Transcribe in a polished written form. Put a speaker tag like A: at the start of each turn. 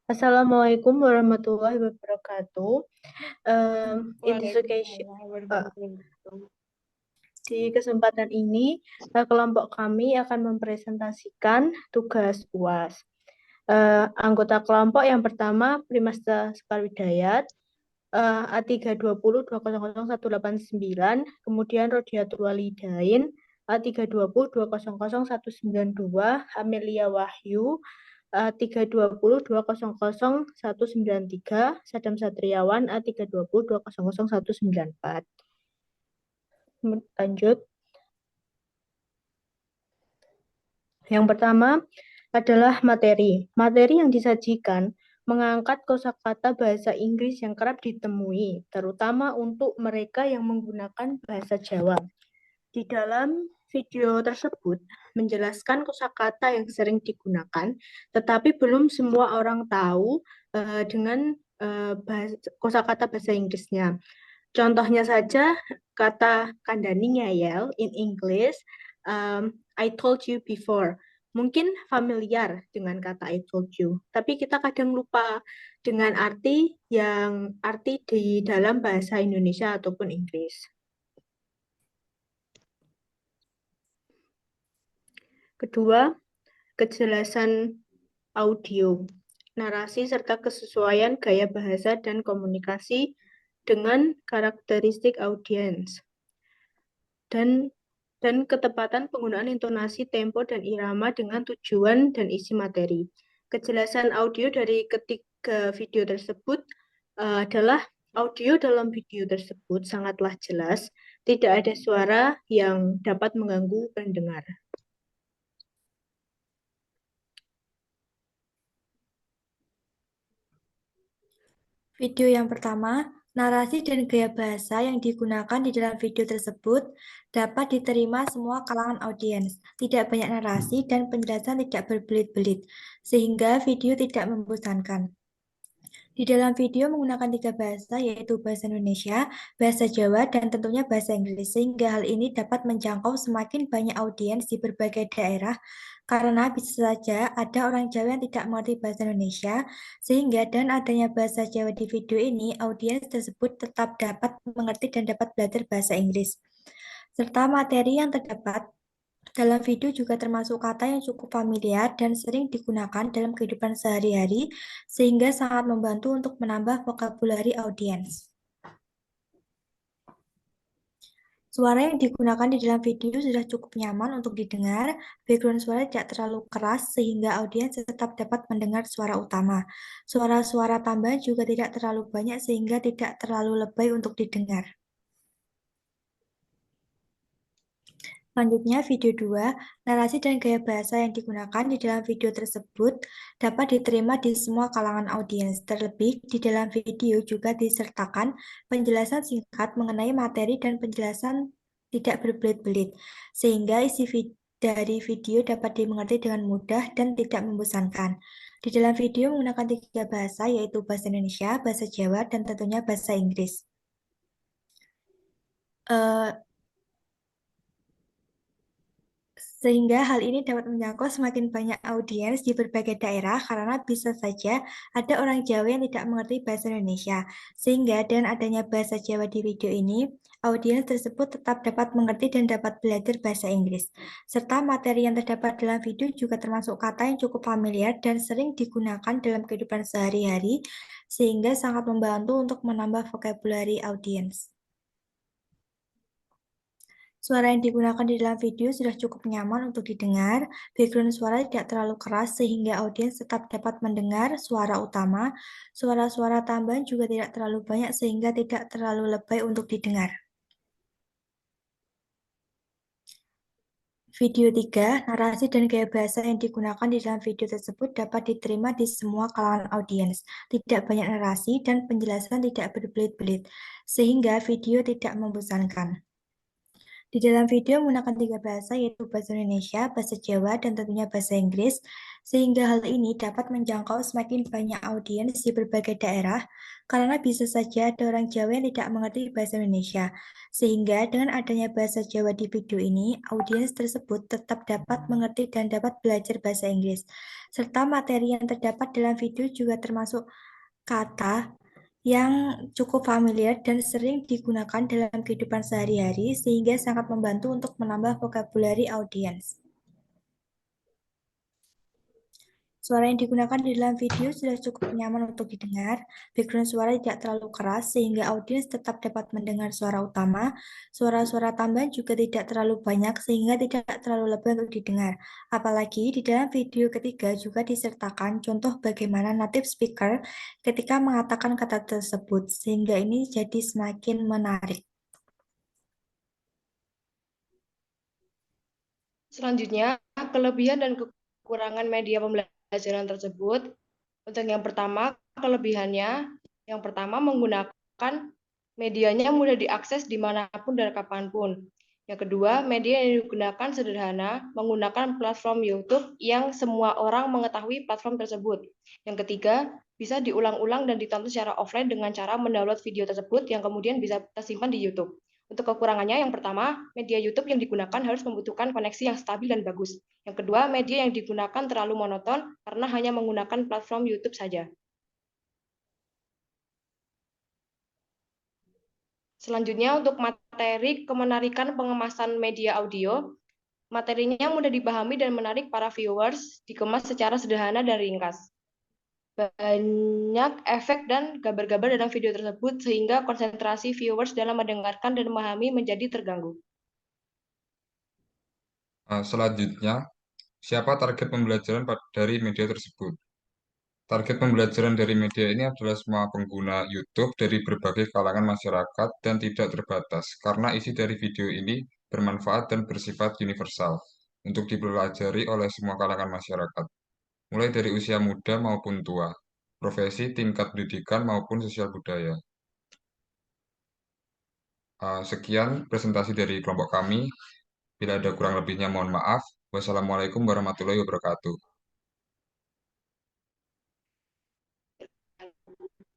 A: Assalamualaikum warahmatullahi wabarakatuh. In this occasion,
B: Waalaikumsalam warahmatullahi wabarakatuh.
A: di kesempatan ini, kelompok kami akan mempresentasikan tugas UAS. Anggota kelompok yang pertama, Primasta Sukarwijayat, A320200189, kemudian Rodiatul Walidain, A320200192, Amelia Wahyu, 320-200-193, Sadam Satriawan, A320-200-194. Lanjut. Yang pertama adalah materi. Materi yang disajikan mengangkat kosakata bahasa Inggris yang kerap ditemui, terutama untuk mereka yang menggunakan bahasa Jawa. Di dalam video tersebut menjelaskan kosakata yang sering digunakan, tetapi belum semua orang tahu dengan kosakata bahasa Inggrisnya. Contohnya saja kata kandani ngeyel in English, I told you before. Mungkin familiar dengan kata I told you, tapi kita kadang lupa dengan arti di dalam bahasa Indonesia ataupun Inggris. Kedua, kejelasan audio, narasi serta kesesuaian gaya bahasa dan komunikasi dengan karakteristik audiens. Dan ketepatan penggunaan intonasi, tempo, dan irama dengan tujuan dan isi materi. Kejelasan audio dari ketiga video tersebut adalah audio dalam video tersebut sangatlah jelas, tidak ada suara yang dapat mengganggu pendengar.
C: Video yang pertama, narasi dan gaya bahasa yang digunakan di dalam video tersebut dapat diterima semua kalangan audiens. Tidak banyak narasi dan penjelasan tidak berbelit-belit, sehingga video tidak membosankan. Di dalam video menggunakan 3 bahasa, yaitu bahasa Indonesia, bahasa Jawa, dan tentunya bahasa Inggris, sehingga hal ini dapat menjangkau semakin banyak audiens di berbagai daerah, karena bisa saja ada orang Jawa yang tidak mengerti bahasa Indonesia, sehingga dan adanya bahasa Jawa di video ini, audiens tersebut tetap dapat mengerti dan dapat belajar bahasa Inggris. Serta materi yang terdapat dalam video juga termasuk kata yang cukup familiar dan sering digunakan dalam kehidupan sehari-hari, sehingga sangat membantu untuk menambah vokabulari audiens. Suara yang digunakan di dalam video sudah cukup nyaman untuk didengar, background suara tidak terlalu keras sehingga audiens tetap dapat mendengar suara utama. Suara-suara tambahan juga tidak terlalu banyak sehingga tidak terlalu lebay untuk didengar. Selanjutnya, video 2, narasi dan gaya bahasa yang digunakan di dalam video tersebut dapat diterima di semua kalangan audiens. Terlebih, di dalam video juga disertakan penjelasan singkat mengenai materi dan penjelasan tidak berbelit-belit, sehingga isi dari video dapat dimengerti dengan mudah dan tidak membosankan. Di dalam video menggunakan 3 bahasa, yaitu bahasa Indonesia, bahasa Jawa, dan tentunya bahasa Inggris. Sehingga hal ini dapat menjangkau semakin banyak audiens di berbagai daerah karena bisa saja ada orang Jawa yang tidak mengerti bahasa Indonesia. Sehingga dengan adanya bahasa Jawa di video ini, audiens tersebut tetap dapat mengerti dan dapat belajar bahasa Inggris. Serta materi yang terdapat dalam video juga termasuk kata yang cukup familiar dan sering digunakan dalam kehidupan sehari-hari, sehingga sangat membantu untuk menambah vokabulari audiens. Suara yang digunakan di dalam video sudah cukup nyaman untuk didengar, background suara tidak terlalu keras sehingga audiens tetap dapat mendengar suara utama, suara-suara tambahan juga tidak terlalu banyak sehingga tidak terlalu lebay untuk didengar. Video 3, narasi dan gaya bahasa yang digunakan di dalam video tersebut dapat diterima di semua kalangan audiens. Tidak banyak narasi dan penjelasan tidak berbelit-belit, sehingga video tidak membosankan. Di dalam video menggunakan tiga bahasa, yaitu bahasa Indonesia, bahasa Jawa, dan tentunya bahasa Inggris, sehingga hal ini dapat menjangkau semakin banyak audiens di berbagai daerah, karena bisa saja ada orang Jawa yang tidak mengerti bahasa Indonesia. Sehingga dengan adanya bahasa Jawa di video ini, audiens tersebut tetap dapat mengerti dan dapat belajar bahasa Inggris. Serta materi yang terdapat dalam video juga termasuk kata yang cukup familiar dan sering digunakan dalam kehidupan sehari-hari sehingga sangat membantu untuk menambah vokabulari audiens. Suara yang digunakan di dalam video sudah cukup nyaman untuk didengar. Background suara tidak terlalu keras sehingga audiens tetap dapat mendengar suara utama. Suara-suara tambahan juga tidak terlalu banyak sehingga tidak terlalu lebih untuk didengar. Apalagi di dalam video ketiga juga disertakan contoh bagaimana native speaker ketika mengatakan kata tersebut sehingga ini jadi semakin menarik.
B: Selanjutnya, kelebihan dan kekurangan media pembelajaran tersebut. Untuk yang pertama, kelebihannya, yang pertama menggunakan medianya mudah diakses dimanapun dan kapanpun. Yang kedua, media yang digunakan sederhana, menggunakan platform YouTube yang semua orang mengetahui platform tersebut. Yang ketiga, bisa diulang-ulang dan ditonton secara offline dengan cara mendownload video tersebut yang kemudian bisa tersimpan di YouTube. Untuk kekurangannya, yang pertama, media YouTube yang digunakan harus membutuhkan koneksi yang stabil dan bagus. Yang kedua, media yang digunakan terlalu monoton karena hanya menggunakan platform YouTube saja. Selanjutnya, untuk materi kemenarikan pengemasan media audio, materinya mudah dipahami dan menarik para viewers, dikemas secara sederhana dan ringkas. Banyak efek dan gambar-gambar dalam video tersebut sehingga konsentrasi viewers dalam mendengarkan dan memahami menjadi terganggu.
D: Selanjutnya, siapa target pembelajaran dari media tersebut? Target pembelajaran dari media ini adalah semua pengguna YouTube dari berbagai kalangan masyarakat dan tidak terbatas, karena isi dari video ini bermanfaat dan bersifat universal untuk dipelajari oleh semua kalangan masyarakat, mulai dari usia muda maupun tua, profesi, tingkat pendidikan maupun sosial budaya. Sekian presentasi dari kelompok kami. Bila ada kurang lebihnya mohon maaf. Wassalamualaikum warahmatullahi wabarakatuh.